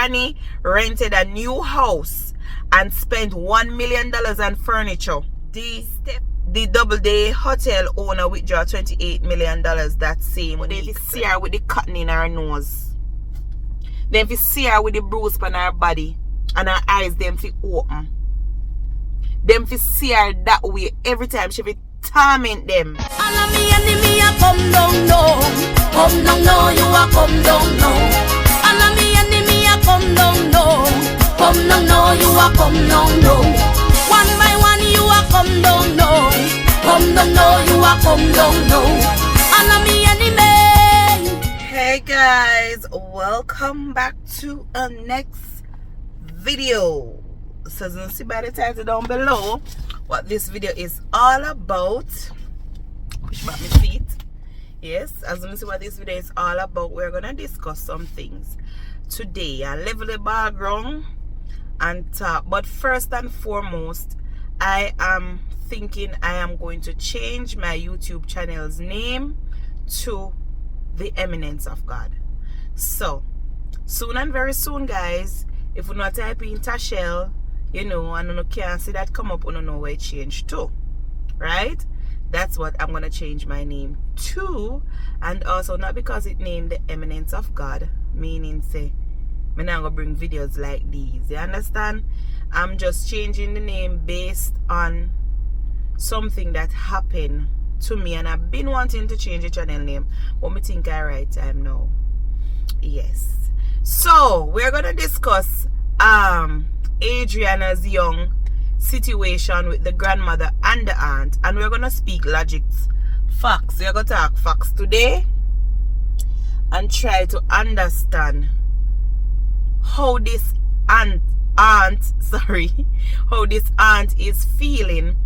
granny rented a new house and spent $1 million on furniture. The Doubleday hotel owner withdrew $28 million that same week. Then you see her with the cotton in her nose. Then you see her with the bruise on her body and her eyes them fi open. Them fi see her that way every time she fi torment them. All of me enemy a come down now. Come down now, you a come down now. All of me enemy a come down now. Come down now, you a come down now. One by one you a come down now. Come down now, you a come down now. All of me enemy. Hey guys, welcome back to a next video. So as you see by the title down below what this video is all about. Push back my feet. Yes, as you see what this video is all about, we're gonna discuss some things today. I level the background and talk, but first and foremost, I am thinking I am going to change my YouTube channel's name to The Eminence of God. So soon and very soon, guys, if you not type in Tashel, you know, and you can't see that come up, you don't know where it changed to, right? That's what I'm gonna change my name to. And also not because it named The Eminence of God, meaning say I'm not gonna bring videos like these, you understand? I'm just changing the name based on something that happened to me, and I've been wanting to change the channel name, but I think I right time now. Yes, so we're gonna discuss Adrianna's young situation with the grandmother and the aunt, and we're gonna speak logics, facts. We're gonna talk facts today and try to understand how this aunt is feeling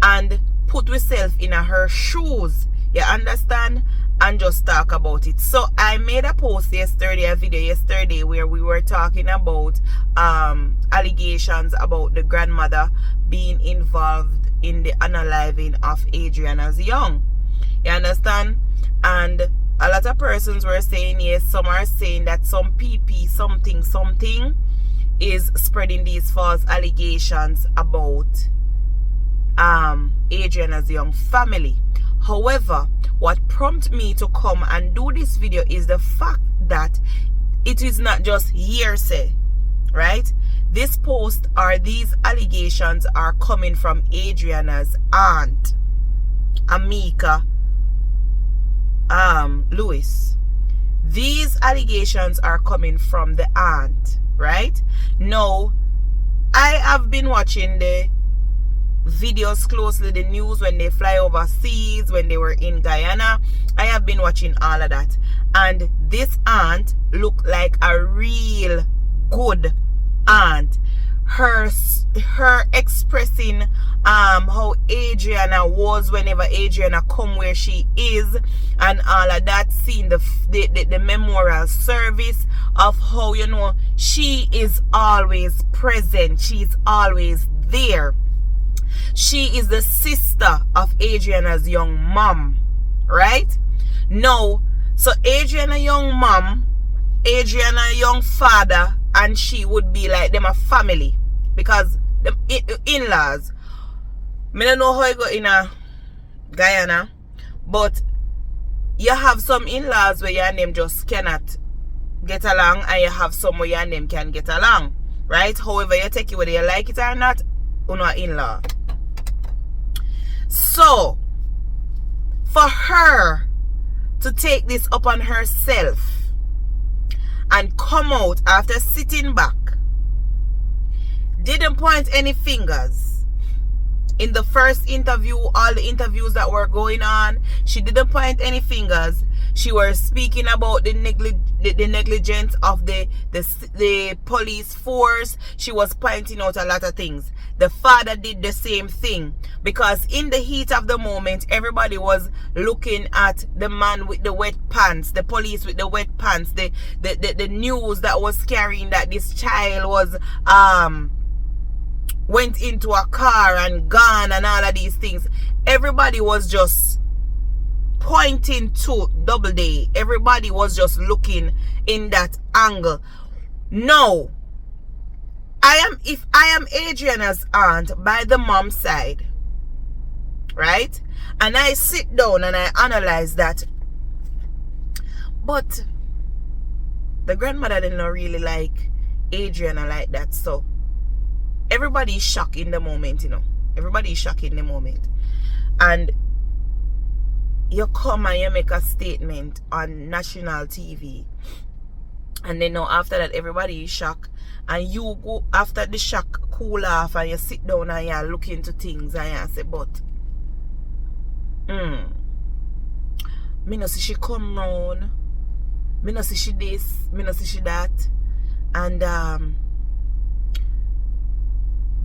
and put yourself in her shoes, you understand, and just talk about it. So I made a post yesterday, a video yesterday, where we were talking about allegations about the grandmother being involved in the unaliving of Adrianna's young, you understand. And a lot of persons were saying yes, some are saying that some PP something is spreading these false allegations about Adrianna's young family. However, what prompted me to come and do this video is the fact that it is not just hearsay, right? This post or these allegations are coming from Adrianna's aunt, Amika Lewis. These allegations are coming from the aunt, right? Now, I have been watching the videos closely, the news when they fly overseas, when they were in Guyana. I have been watching all of that, and this aunt looked like a real good aunt. Her expressing how Adrianna was whenever Adrianna come where she is, and all of that, seeing the memorial service of how, you know, she is always present, she's always there. She is the sister of Adrianna's young mom, right? Now, so Adrianna young mom, Adrianna young father, and she would be like them a family, because the in-laws, I don't know how it go in a Guyana, but you have some in-laws where your name just cannot get along, and you have some where your name can get along, right? However you take it, whether you like it or not, you know, in-law. So for her to take this upon herself and come out after sitting back, didn't point any fingers in the first interview, all the interviews that were going on, she didn't point any fingers. She was speaking about the negligence of the police force. She was pointing out a lot of things. The father did the same thing, because in the heat of the moment, everybody was looking at the man with the wet pants, the police with the wet pants, the news that was carrying that this child was went into a car and gone and all of these things. Everybody was just pointing to Doubleday. Everybody was just looking in that angle. No. If I am Adrianna's aunt by the mom side, right? And I sit down and I analyze that. But the grandmother didn't really like Adrianna like that. So everybody is shocked in the moment, you know. Everybody is shocked in the moment. And you come and you make a statement on national TV. And then now after that everybody is shocked. And you go after the shock cool off and you sit down and you look into things and you say, but me no see she come round. Me no see she this, me no see she that. And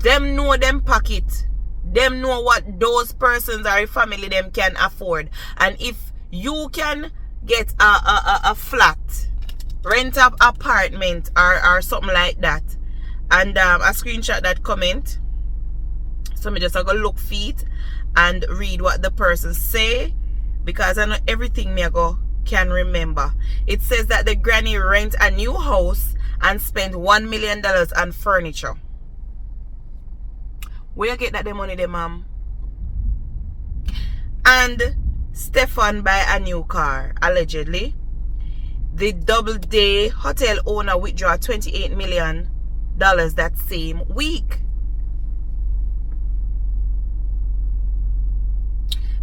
them know them pocket. Them know what those persons or family them can afford. And if you can get a flat, rent up apartment or something like that, and a screenshot that comment, so me just go look feet and read what the person say, because I know everything me can remember. It says that the granny rent a new house and spent $1 million on furniture. Where you get that the money there, ma'am? And Stefan buy a new car, allegedly. The Doubleday hotel owner withdraw $28 million that same week.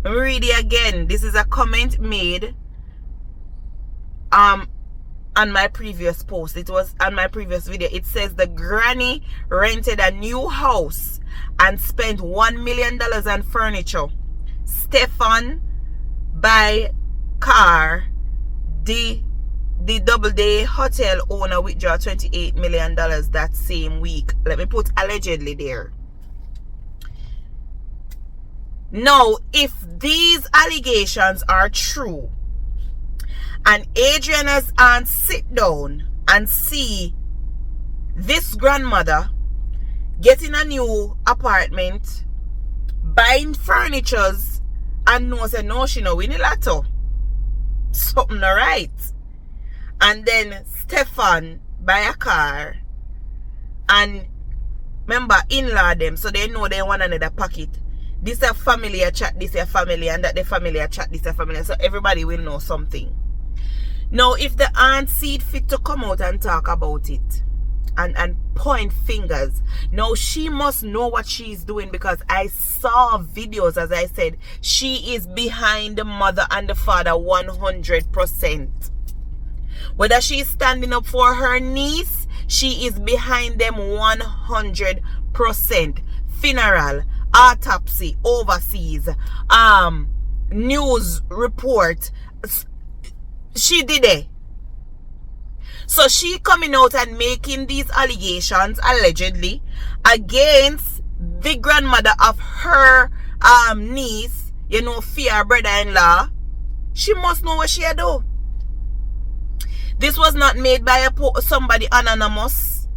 Let me read it again. This is a comment made on my previous post. It was on my previous video. It says the granny rented a new house and spent $1 million on furniture. Stefan buy car. The Doubleday hotel owner withdraw $28 million that same week. Let me put allegedly there. Now, if these allegations are true, and Adrianna's aunt sit down and see this grandmother getting a new apartment, buying furnitures, and knows say no, she no win a lotto, something alright. And then Stefan buy a car, and remember in-law them, so they know they want another pocket. This a family a chat, this a family, and that the family a chat, this a family, so everybody will know something. Now if the aunt see it fit to come out and talk about it and point fingers, now she must know what she's doing, because I saw videos, as I said, she is behind the mother and the father 100%. Whether she's standing up for her niece, she is behind them 100%. Funeral, autopsy, overseas, news report, she did it. So she coming out and making these allegations, allegedly, against the grandmother of her niece, you know, fear brother-in-law. She must know what she do. This was not made by somebody anonymous.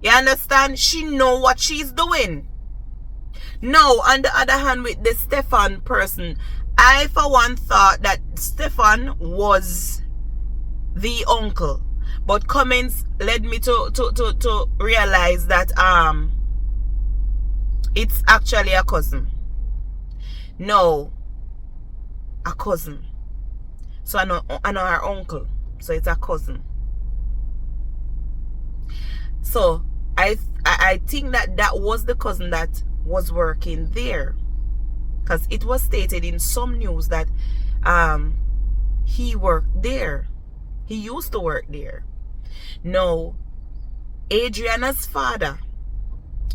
You understand? She know what she's doing. Now, on the other hand, with the Stefan person, I for one thought that Stefan was the uncle. But comments led me to realize that it's actually a cousin. No, a cousin. So I know her uncle. So it's a cousin. So I think that was the cousin that was working there, because it was stated in some news that he worked there. He used to work there. Now, Adrianna's father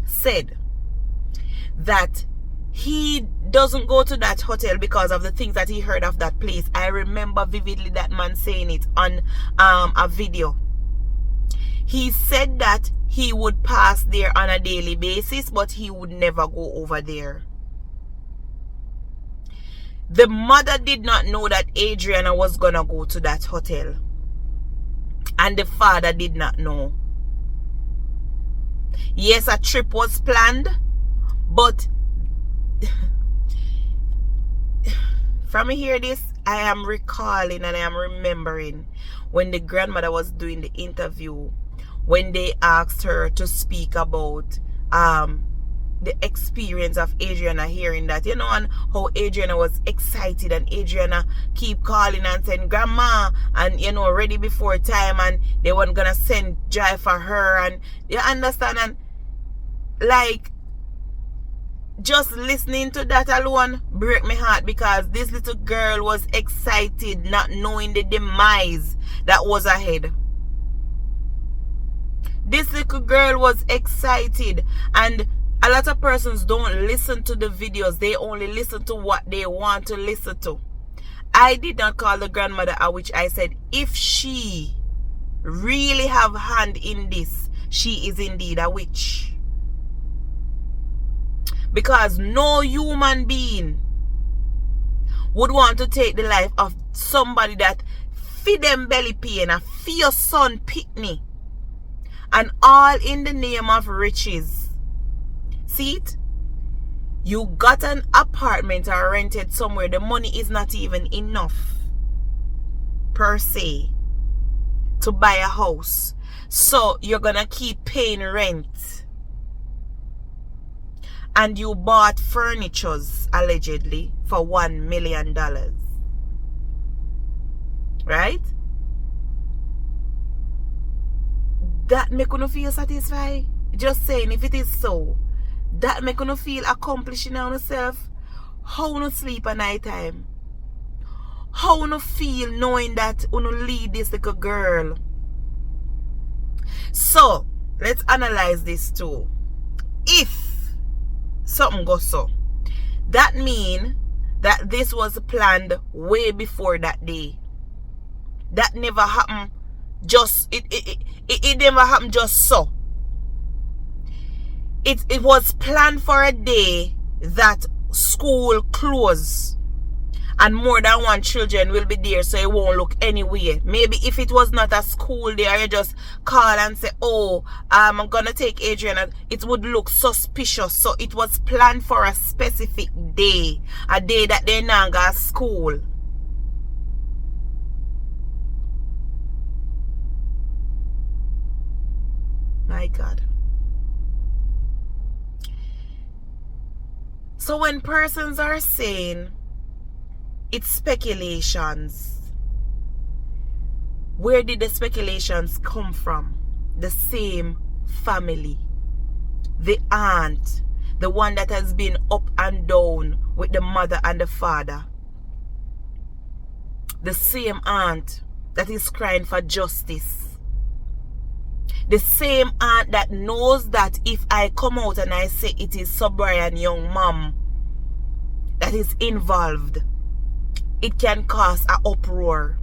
said that he doesn't go to that hotel because of the things that he heard of that place. I remember vividly that man saying it on a video. He said that he would pass there on a daily basis, but he would never go over there. The mother did not know that Adrianna was gonna go to that hotel, and the father did not know. Yes, a trip was planned, but from hear this, I am recalling and I am remembering when the grandmother was doing the interview when they asked her to speak about the experience of Adrianna hearing that, you know, and how Adrianna was excited, and Adrianna keep calling and saying grandma, and you know, ready before time, and they weren't gonna send joy for her, and you understand, and like just listening to that alone break my heart, because this little girl was excited, not knowing the demise that was ahead. This little girl was excited, and a lot of persons don't listen to the videos. They only listen to what they want to listen to. I did not call the grandmother a witch. I said, if she really have hand in this, she is indeed a witch. Because no human being would want to take the life of somebody that feed them belly pain, and feed your son pitney, and all in the name of riches. See it? You got an apartment or rented somewhere. The money is not even enough per se to buy a house. So you're gonna keep paying rent. And you bought furnitures allegedly for $1 million. Right? That make you feel satisfied? Just saying, if it is so, that make you feel accomplishing on yourself. How you sleep at night time? How you feel knowing that you lead this little girl? So let's analyze this too. If something goes so, that mean that this was planned way before that day. That never happened just it never happened just so. It was planned for a day that school closed, and more than one children will be there, so it won't look anywhere. Maybe if it was not a school day, you just call and say, oh, I'm gonna take Adrianna, it would look suspicious. So it was planned for a specific day, a day that they not go to school. My God. So when persons are saying it's speculations, where did the speculations come from? The same family. The aunt, the one that has been up and down with the mother and the father. The same aunt that is crying for justice. The same aunt that knows that if I come out and I say it is Brian young mom that is involved, it can cause an uproar.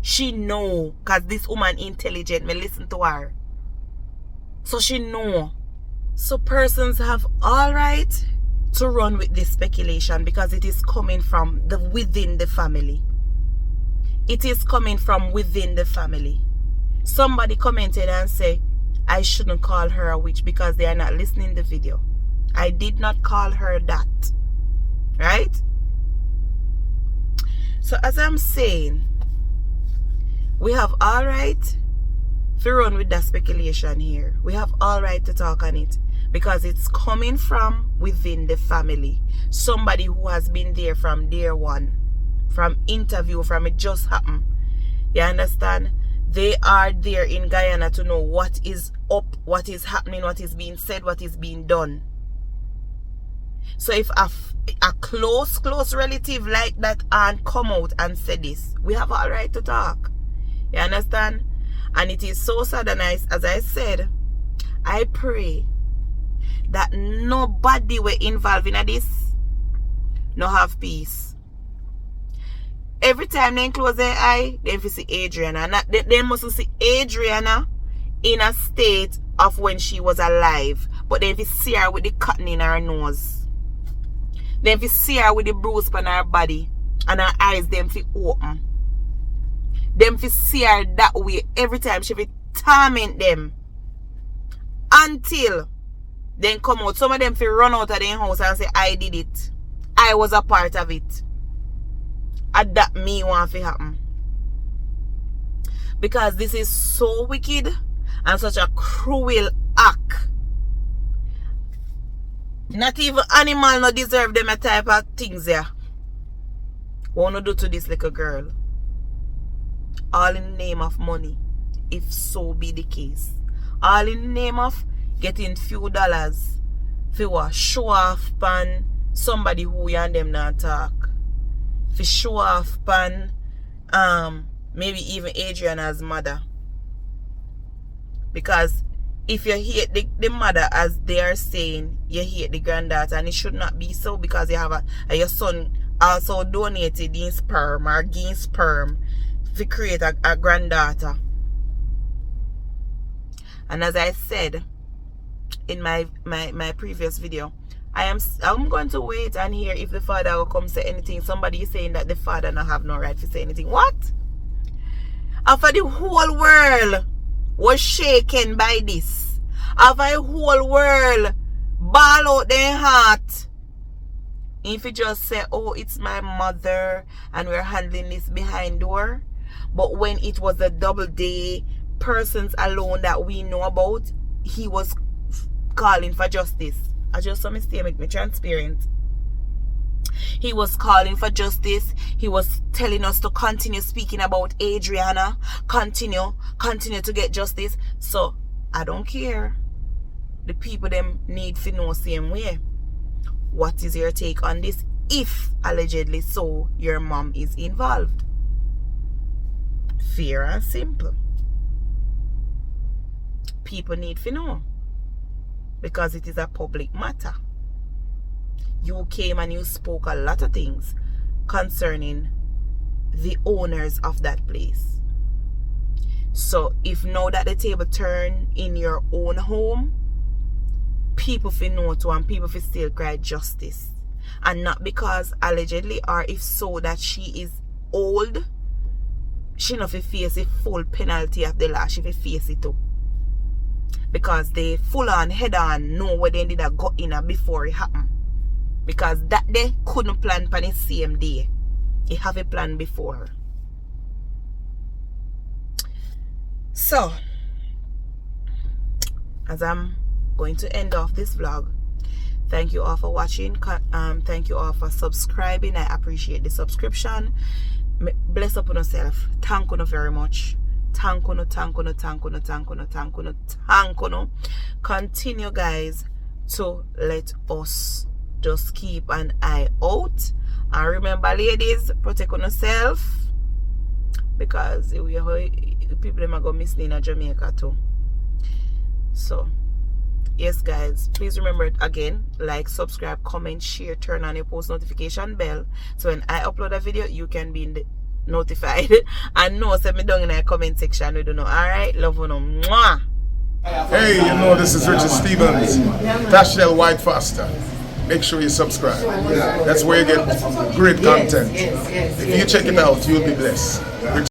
She know, because this woman intelligent, me listen to her. So she know. So persons have all right to run with this speculation, because it is coming from within the family. It is coming from within the family. Somebody commented and say, I shouldn't call her a witch because they are not listening to the video. I did not call her that. Right? So as I'm saying, we have all right to run with that speculation here. We have all right to talk on it, because it's coming from within the family. Somebody who has been there from day one, from interview, from it just happened. You understand? They are there in Guyana to know what is up, what is happening, what is being said, what is being done. So if a close relative like that aunt come out and say this, we have all right to talk. You understand? And it is so sad, and as I said, I pray that nobody were involved in this no have peace. Every time they close their eye, they see Adrianna. They must see Adrianna in a state of when she was alive. But then if you see her with the cotton in her nose, then if you see her with the bruise on her body, and her eyes them fi open, them fi see her that way every time she fi torment them until then come out. Some of them fi run out of their house and say, I did it, I was a part of it. And that me want to happen. Because this is so wicked, and such a cruel act. Not even animal no deserve them a type of things there. What wanna do to this little girl? All in the name of money, if so be the case. All in the name of getting few dollars for show off pan somebody who you and them not talk. For show off pan maybe even Adrianna's mother. Because if you hate the mother, as they are saying, you hate the granddaughter, and it should not be so, because you have your son also donated in sperm or gain sperm to create a granddaughter. And as I said in my previous video, I'm going to wait and hear if the father will come say anything. Somebody is saying that the father not have no right to say anything. What? After the whole world was shaken by this, after the whole world ball out their heart, if you just say, oh, it's my mother and we're handling this behind door. But when it was a double day, persons alone that we know about, he was calling for justice. I just saw mistake, make me transparent. He was calling for justice. He was telling us to continue speaking about Adrianna. Continue to get justice. So I don't care. The people them need to know same way. What is your take on this? If allegedly so, your mom is involved. Fair and simple. People need to know, because it is a public matter. You came and you spoke a lot of things concerning the owners of that place. So if now that the table turn in your own home, people feel know to, and people feel still cry justice. And not because allegedly, or if so that she is old, she not face the full penalty of the law. She face it too. Because they full on head on know where they did a got in before it happened. Because that they couldn't plan for the same day. They have a plan before. So, as I'm going to end off this vlog, thank you all for watching. Thank you all for subscribing. I appreciate the subscription. Bless upon yourself. Thank you very much. Thank you. Continue, guys, to let us just keep an eye out. And remember, ladies, protect yourself, because people them are going missing in Jamaica too. So yes, guys, please remember again, like, subscribe, comment, share, turn on your post notification bell, so when I upload a video you can be notified. And no, send me down in the comment section. We don't know. Alright, love you. Mwah. Hey, you know this is Richard Stevens, Tashel White Foster. Make sure you subscribe. That's where you get great content. If you check it out, you'll be blessed.